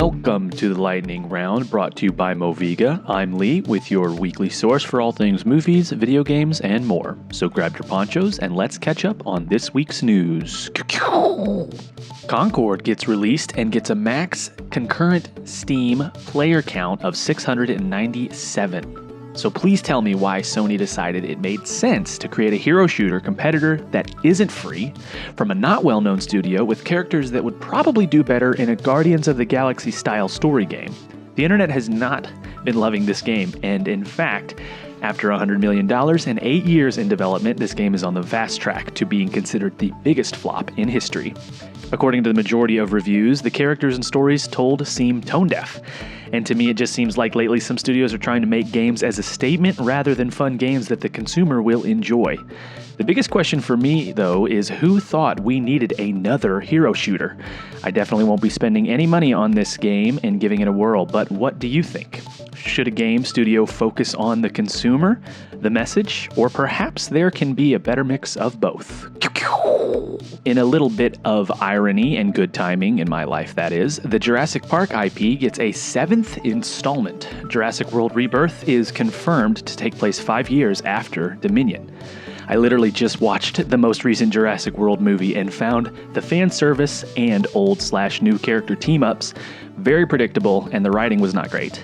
Welcome to the Lightning Round, brought to you by Moviga. I'm Lee, with your weekly source for all things movies, video games, and more. So grab your ponchos and let's catch up on this week's news. Concord gets released and gets a max concurrent Steam player count of 697. So please tell me why Sony decided it made sense to create a hero shooter competitor that isn't free from a not well-known studio with characters that would probably do better in a Guardians of the Galaxy style story game. The internet has not been loving this game, and in fact, after $100 million and 8 years in development, this game is on the fast track to being considered the biggest flop in history. According to the majority of reviews, the characters and stories told seem tone-deaf. And to me, it just seems like lately some studios are trying to make games as a statement rather than fun games that the consumer will enjoy. The biggest question for me, though, is who thought we needed another hero shooter? I definitely won't be spending any money on this game and giving it a whirl, but what do you think? Should a game studio focus on the consumer, the message, or perhaps there can be a better mix of both? In a little bit of irony and good timing in my life, that is, the Jurassic Park IP gets a 7th installment. Jurassic World Rebirth is confirmed to take place 5 years after Dominion. I literally just watched the most recent Jurassic World movie and found the fan service and old/new character team-ups very predictable, and the writing was not great.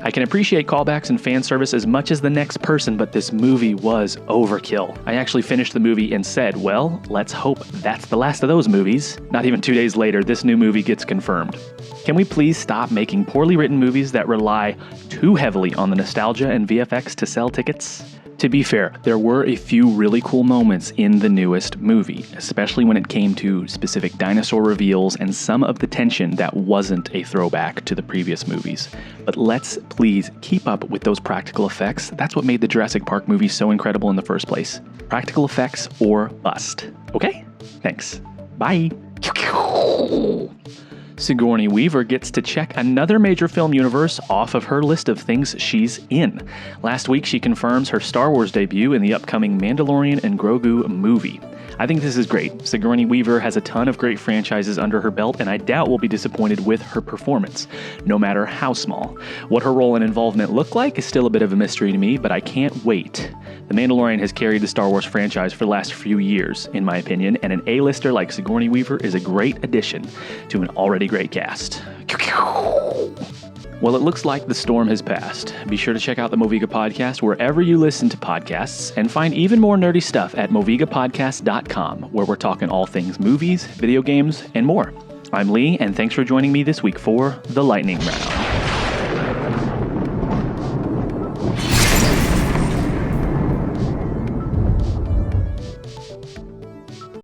I can appreciate callbacks and fan service as much as the next person, but this movie was overkill. I actually finished the movie and said, well, let's hope that's the last of those movies. Not even 2 days later, this new movie gets confirmed. Can we please stop making poorly written movies that rely too heavily on the nostalgia and VFX to sell tickets? To be fair, there were a few really cool moments in the newest movie, especially when it came to specific dinosaur reveals and some of the tension that wasn't a throwback to the previous movies. But let's please keep up with those practical effects. That's what made the Jurassic Park movie so incredible in the first place. Practical effects or bust. Okay? Thanks. Bye. Sigourney Weaver gets to check another major film universe off of her list of things she's in. Last week, she confirms her Star Wars debut in the upcoming Mandalorian and Grogu movie. I think this is great. Sigourney Weaver has a ton of great franchises under her belt, and I doubt we'll be disappointed with her performance, no matter how small. What her role and involvement look like is still a bit of a mystery to me, but I can't wait. The Mandalorian has carried the Star Wars franchise for the last few years, in my opinion, and an A-lister like Sigourney Weaver is a great addition to an already great cast. Well, it looks like the storm has passed. Be sure to check out the Moviga Podcast wherever you listen to podcasts, and find even more nerdy stuff at movigapodcast.com, where we're talking all things movies, video games, and more. I'm Lee, and thanks for joining me this week for The Lightning Round.